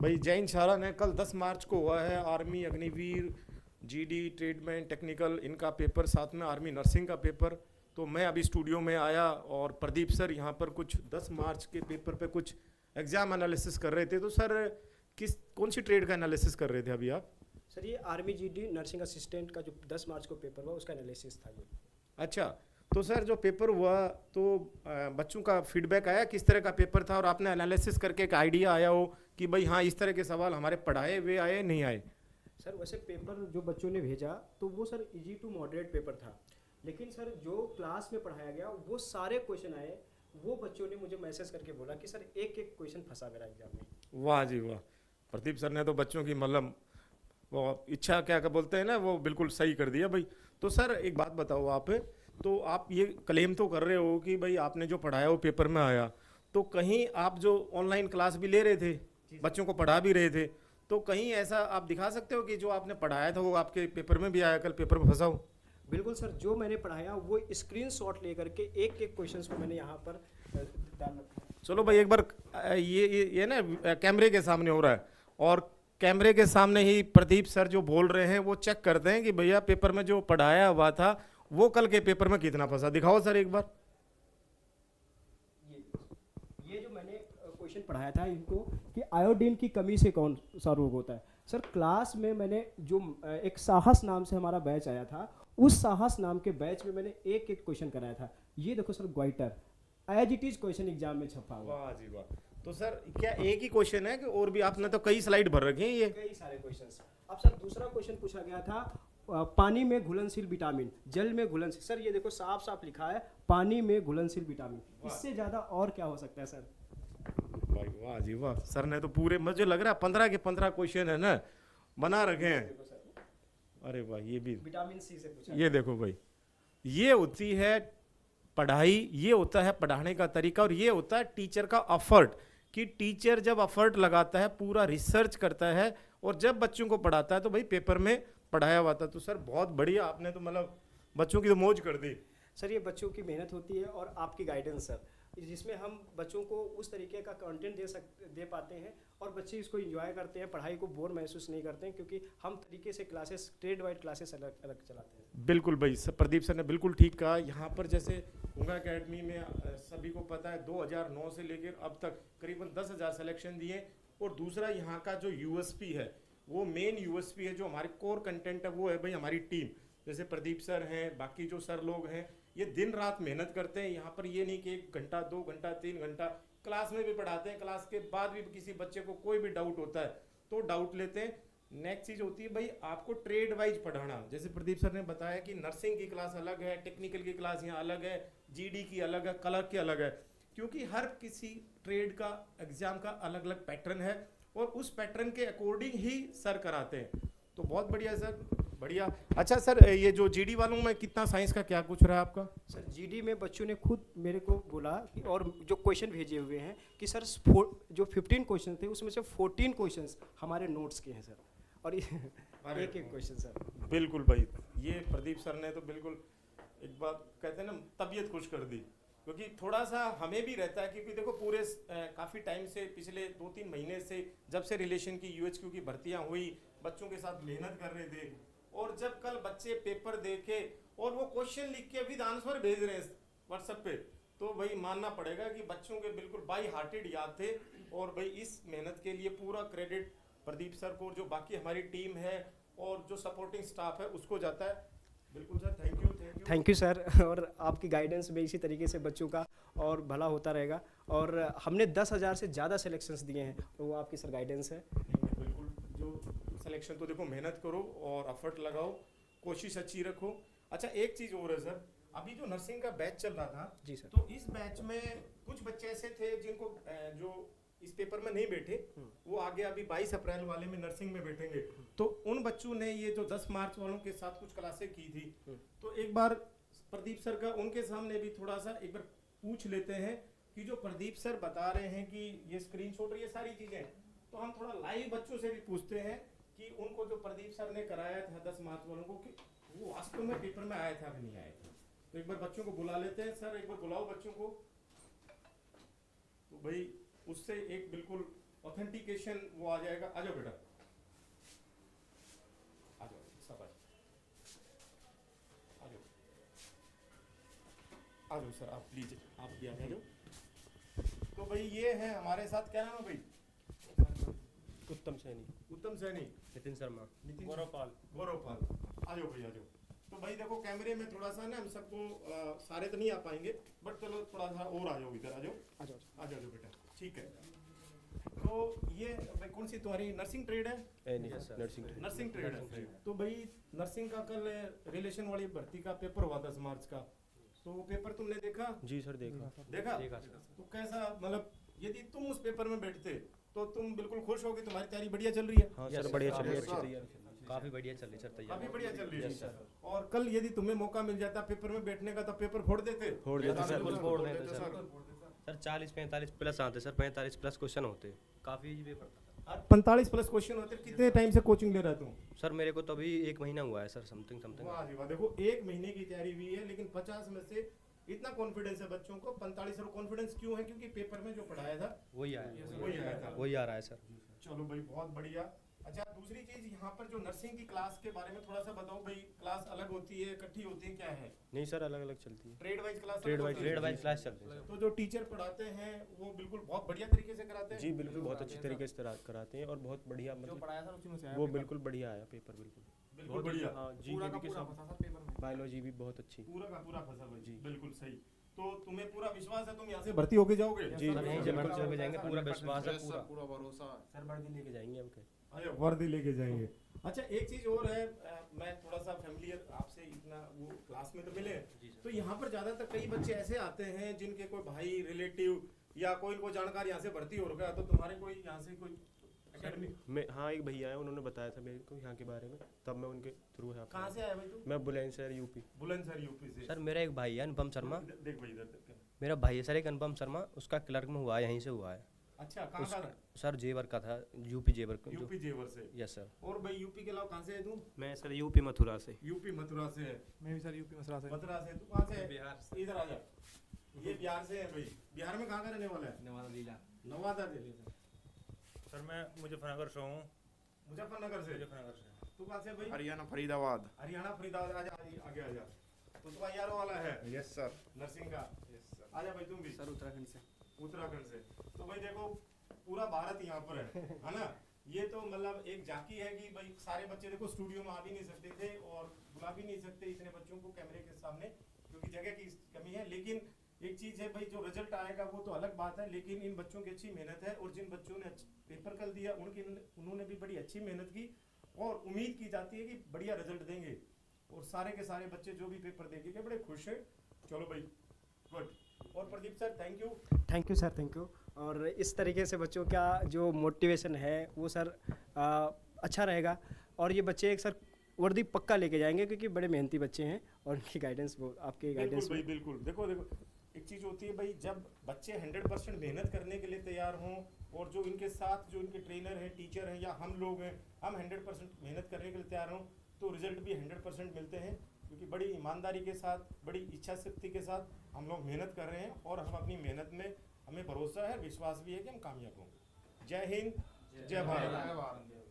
भाई जैन शारा ने कल 10 मार्च को हुआ है army Agniveer GD tradesman technical इनका पेपर, साथ में आर्मी नर्सिंग का पेपर। तो मैं अभी स्टूडियो में आया और प्रदीप सर यहाँ पर कुछ 10 मार्च के पेपर पे कुछ एग्जाम एनालिसिस कर रहे थे। तो सर कौन सी ट्रेड का एनालिसिस कर रहे थे अभी आप? सर ये आर्मी जीडी नर्सिंग असिस्टेंट का जो 10 मार्च को पेपर हुआ उसका एनालिसिस था ये। अच्छा, तो सर जो पेपर हुआ तो बच्चों का फीडबैक आया किस तरह का पेपर था, और आपने एनालिसिस करके एक आइडिया आया हो कि भाई हाँ इस तरह के सवाल हमारे पढ़ाए हुए आए नहीं आए? सर वैसे पेपर जो बच्चों ने भेजा तो वो sir easy to moderate paper था, लेकिन सर जो क्लास में पढ़ाया गया वो सारे क्वेश्चन आए। वो बच्चों ने मुझे मैसेज करके बोला कि सर एक एक क्वेश्चन फंसा मेरा एग्जाम में। वाह जी वाह, प्रदीप सर ने तो बच्चों की मतलब वो इच्छा क्या क्या बोलते हैं ना, वो बिल्कुल सही कर दिया भाई। तो सर एक बात बताओ आप, तो आप ये क्लेम तो कर रहे हो कि भाई आपने जो पढ़ाया वो पेपर में आया, तो कहीं आप जो ऑनलाइन क्लास भी ले रहे थे, बच्चों को पढ़ा भी रहे थे, तो कहीं ऐसा आप दिखा सकते हो कि जो आपने पढ़ाया था वो आपके पेपर में भी आया, कल पेपर में फंसा हो? बिल्कुल सर, जो मैंने पढ़ाया वो स्क्रीनशॉट लेकर के एक एक क्वेश्चन को मैंने यहाँ पर डाल रखा है। चलो भाई एक बार ये ना कैमरे के सामने हो रहा है, और कैमरे के सामने ही प्रदीप सर जो बोल रहे हैं वो चेक करते हैं कि भैया पेपर में जो पढ़ाया हुआ था वो कल के पेपर में कितना फंसा। दिखाओ सर एक बार। ये जो मैंने क्वेश्चन पढ़ाया था इनको कि आयोडीन की कमी से कौन सा रोग होता है। सर क्लास में मैंने जो एक साहस नाम से हमारा बैच आया था, उस साहस नाम के बैच में मैंने एक एक क्वेश्चन कराया था। ये देखो सर, ग्वाइटर as it is question exam में छपा हुआ। वाह जी वाह। तो सर क्या एक ही क्वेश्चन है कि और भी आपने तो कई स्लाइड भर रखे हैं? ये कई सारे क्वेश्चंस। अब सर दूसरा क्वेश्चन पूछा गया था पानी में घुलनशील विटामिन, जल में घुलनशील। सर ये देखो साफ साफ लिखा है पानी में घुलनशील विटामिन, इससे ज्यादा और क्या हो सकता है सर? भाई वाह जी वाह, सर ने तो पूरे, मुझे लग रहा है 15 के 15 क्वेश्चन है ना बना रखे हैं। अरे वाह, ये भी विटामिन सी से पूछा। ये देखो भाई, ये होती है पढ़ाई, ये होता है पढ़ाने का तरीका, और ये होता है टीचर का एफर्ट। कि टीचर जब एफर्ट लगाता है, पूरा रिसर्च करता है, और जब बच्चों को पढ़ाता है तो भाई पेपर में पढ़ाया हुआ था। तो सर बहुत बढ़िया, आपने तो मतलब बच्चों की तो मौज कर दी। सर ये बच्चों की मेहनत होती है और आपकी गाइडेंस सर, जिसमें हम बच्चों को उस तरीके का कंटेंट दे पाते हैं और बच्चे इसको एंजॉय करते हैं, पढ़ाई को बोर महसूस नहीं करते हैं, क्योंकि हम तरीके से क्लासेस ट्रेड वाइड क्लासेस अलग अलग चलाते हैं। बिल्कुल भाई, प्रदीप सर ने बिल्कुल ठीक कहा। यहाँ पर जैसे गंगा एकेडमी में सभी को पता है 2009 से लेकर अब तक करीबन 10,000 सिलेक्शन दिए। और दूसरा यहाँ का जो यूएसपी है, वो मेन यूएसपी है, जो हमारे कोर कंटेंट है, वो है भाई हमारी टीम। जैसे प्रदीप सर हैं, बाकी जो सर लोग हैं, ये दिन रात मेहनत करते हैं। यहाँ पर ये नहीं कि 1 घंटा 2 घंटा 3 घंटा, क्लास में भी पढ़ाते हैं, क्लास के बाद भी किसी बच्चे को कोई भी डाउट होता है तो डाउट लेते हैं। नेक्स्ट चीज होती है भाई आपको ट्रेड वाइज पढ़ाना। जैसे प्रदीप सर ने बताया कि नर्सिंग की क्लास अलग है, टेक्निकल की क्लास यहाँ अलग है, जीडी की अलग है, कलर की अलग है, क्योंकि हर किसी ट्रेड का एग्जाम का अलग अलग पैटर्न है, और उस पैटर्न के अकॉर्डिंग ही सर कराते हैं। तो बहुत बढ़िया सर, बढ़िया। अच्छा सर, ये जो जीडी वालों में कितना साइंस का क्या कुछ रहा है आपका? सर जीडी में बच्चों ने खुद मेरे को बोला कि, और जो क्वेश्चन भेजे हुए हैं कि सर जो 15 क्वेश्चन थे उसमें से 14 क्वेश्चन हमारे नोट्स के हैं सर, और एक एक क्वेश्चन सर। बिल्कुल भाई, ये प्रदीप सर ने तो बिल्कुल एक बात कहते हैं ना, तबीयत खुश कर दी। क्योंकि थोड़ा सा हमें भी रहता है, क्योंकि देखो पूरे काफ़ी टाइम से, पिछले 2-3 महीने से, जब से रिलेशन की यूएचक्यू की भर्तियां हुई, बच्चों के साथ मेहनत कर रहे थे, और जब कल बच्चे पेपर देखे और वो क्वेश्चन लिख के विद आंसर भेज रहे हैं व्हाट्सएप पे, तो भाई मानना पड़ेगा कि बच्चों के बिल्कुल बाई हार्टेड याद थे। और भाई इस मेहनत के लिए पूरा क्रेडिट प्रदीप सर को, जो बाकी हमारी टीम है और जो सपोर्टिंग स्टाफ है उसको जाता है। बिल्कुल sir, thank you. Thank you sir, और आपकी गाइडेंस में इसी तरीके से बच्चों का और भला होता रहेगा। और हमने 10,000 से ज़्यादा सिलेक्शंस दिए हैं, तो वो आपकी सर गाइडेंस है। बिल्कुल, जो सिलेक्शन तो देखो मेहनत करो और एफर्ट लगाओ, कोशिश अच्छी रखो। अच्छा एक चीज़ और है सर, अभी जो नर्सिंग का बैच चल रहा था जी सर, तो इस बैच में कुछ बच्चे ऐसे थे जिनको जो इस पेपर में नहीं बैठे, वो आगे अभी 22 अप्रैल वाले में नर्सिंग में बैठेंगे। तो उन बच्चों ने ये जो 10 मार्च वालों के साथ कुछ क्लासें की थी, तो एक बार प्रदीप सर का उनके सामने भी थोड़ा सा एक बार पूछ लेते हैं कि जो प्रदीप सर बता रहे हैं कि ये स्क्रीनशॉट और ये सारी चीज़ें, तो हम थोड़ा लाइव बच्चों से भी पूछते हैं कि उनको जो प्रदीप सर ने कराया था 10 मार्च वालों को, कि वो वास्तव में पेपर में आया था कि नहीं आया था। तो एक बार बच्चों को बुला लेते हैं। सर एक बार बुलाओ बच्चों को। तो भाई उससे एक बिल्कुल ऑथेंटिकेशन वो आ जाएगा। आ जाओ बेटा, आ जाओ सब आ जाओ, आ जाओ सर, आप प्लीज आप भी आ जाओ। तो भाई ये है हमारे साथ, क्या नाम है भाई? उत्तम सैनी, उत्तम सैनी, नितिन शर्मा, नितिन, गौरवपाल। गौरवपाल। आ जाओ भाई, आ जाओ। तो भाई देखो कैमरे में थोड़ा सा ना हम सबको सारे तो नहीं आ पाएंगे, बट चलो थोड़ा सा और आ जाओ, इधर आ जाओ, आ जाओ। आ जाओ बेटा, ठीक है। तो ये भाई कौन सी तुम्हारी नर्सिंग ट्रेड है? नर्सिंग नर्सिंग ट्रेड है। तो भाई नर्सिंग का कल रिलेशन वाली भर्ती का पेपर हुआ 10 मार्च का, तो वो पेपर तुमने देखा? जी सर, देखा देखा सर। तो कैसा, मतलब यदि तुम उस पेपर में बैठते तो तुम बिल्कुल खुश होगे, तुम्हारी तैयारी बढ़िया चल रही है? हाँ सर, बढ़िया चल रही है, Yes, अच्छी sir। तैयारी, काफी बढ़िया चल रही है सर तैयारी। काफी बढ़िया चल रही है। Yes, sir। और कल यदि तुम्हें मौका मिल जाता पेपर में बैठने का तो पेपर फोड़ देते? फोड़ देते सर, बिल्कुल फोड़ देते सर। सर 40-45 प्लस आते सर, 45 प्लस क्वेश्चन होते, काफी इजी पेपर था। 45 प्लस क्वेश्चन होते। कितने टाइम से कोचिंग ले रहा तुम? सर मेरे को तो अभी 1 महीना हुआ है सर, समथिंग। वाह जी वाह, देखो 1 महीने की तैयारी हुई है, लेकिन 50 में से इतना कॉन्फिडेंस है बच्चों को। 45 और कॉन्फिडेंस क्यों है? क्योंकि पेपर में जो पढ़ाया था वही आया, वही आया था। वही आ रहा है सर। चलो भाई बहुत बढ़िया। अच्छा दूसरी चीज यहाँ पर जो नर्सिंग की क्लास के बारे में थोड़ा सा बताओ भाई। क्लास अलग होती है, इकट्ठी होती है, क्या है? नहीं सर, अलग अलग चलती है, trade wise class? Trade wise class चलती है। तो जो टीचर पढ़ाते हैं वो बिल्कुल बहुत बढ़िया तरीके से कराते हैं? जी बिल्कुल, बहुत अच्छी तरीके से कराते हैं और बहुत बढ़िया, मतलब पढ़ाया था उसी में से वो बिल्कुल बढ़िया आया पेपर, बिल्कुल बिल्कुल बढ़िया। हाँ जी, के साथ बायोलॉजी भी बहुत अच्छी। पूरा का पूरा फंसा भाई जी। बिल्कुल सही। तो तुम्हें पूरा विश्वास है तुम यहाँ से भर्ती होके जाओगे? जी सर, यहीं से भर्ती होके जाएंगे, पूरा विश्वास है, पूरा भरोसा है। सर वर्दी लेके जाएंगे हम कहीं। अरे वर्दी लेके जाएंगे। अच्छा एक चीज और है, मैं थोड़ा सा फैमिलियर आपसे इतना वो क्लास में तो मिले, तो यहाँ पर ज्यादातर कई बच्चे ऐसे आते हैं जिनके कोई भाई रिलेटिव या कोई इनको जानकार यहाँ से भर्ती हो गया, तो तुम्हारे कोई यहाँ से कोई एकेडमी? मैं, हाँ एक भैया है, उन्होंने बताया था मेरे को यहाँ के बारे में, तब मैं उनके थ्रू यहाँ कहाँ से आया भाई तू? मैं बुलंदशहर यूपी। बुलंदशहर यूपी से। सर मेरा एक भाई है अनुपम शर्मा, देख भाई इधर देख। मेरा भाई है सर एक अनुपम शर्मा, उसका क्लर्क में हुआ है, यहीं से हुआ है। अच्छा कहाँ का? सर जेवर का था, यूपी जेवर का। यूपी जेवर से। Yes sir. और भाई यूपी के अलावा कहाँ से है तू? मैं सर यूपी मथुरा से। यूपी मथुरा से है। मैं भी सर यूपी मथुरा से। मथुरा से। तू कहाँ से है? बिहार से। इधर आ जा। ये बिहार से है भाई। बिहार में कहाँ का रहने वाला है? नवादा जिला। नवादा जिले से। सर मैं मुजफ्फरनगर से हूँ। मुजफ्फरनगर से। मुजफ्फरनगर से। तू कहाँ से है भाई? हरियाणा फरीदाबाद। हरियाणा फरीदाबाद। आजा आगे आ जा। तो तुम्हारा यारों वाला है यस सर। नर्सिंग का। Yes sir. आजा भाई तुम भी। सर उत्तराखंड से। उत्तराखंड से। तो भाई देखो पूरा भारत यहाँ पर है ना? ये तो मतलब एक झांकी है कि भाई सारे बच्चे देखो स्टूडियो में आ भी नहीं सकते थे और बुला भी नहीं सकते इतने बच्चों को कैमरे के सामने, क्योंकि जगह की कमी है। लेकिन एक चीज है भाई, जो रिजल्ट आएगा वो तो अलग बात है, लेकिन इन बच्चों की अच्छी मेहनत है। और जिन बच्चों ने पेपर कल दिया उन्होंने भी बड़ी अच्छी मेहनत की और उम्मीद की जाती है कि बढ़िया रिजल्ट देंगे। और सारे के सारे बच्चे जो भी पेपर देंगे बड़े खुश हैं। चलो भाई गुड। और Pradeep sir thank you. Thank you sir, thank you. और इस तरीके से बच्चों का जो मोटिवेशन है वो सर अच्छा रहेगा। और ये बच्चे एक सर वर्दी पक्का लेके जाएंगे, क्योंकि बड़े मेहनती बच्चे हैं और उनकी गाइडेंस वो आपके गाइडेंस भाई बिल्कुल। देखो एक चीज होती है भाई, जब बच्चे 100% मेहनत करने के लिए तैयार हों और जो इनके साथ जो इनके ट्रेनर हैं, टीचर हैं या हम लोग हैं, हम 100% मेहनत करने के लिए तैयार हों तो रिजल्ट भी 100% मिलते हैं। क्योंकि बड़ी ईमानदारी के साथ, बड़ी इच्छा शक्ति के साथ हम लोग मेहनत कर रहे हैं और हम अपनी मेहनत में हमें भरोसा है, विश्वास भी है कि हम कामयाब होंगे। जय हिंद, जय भारत।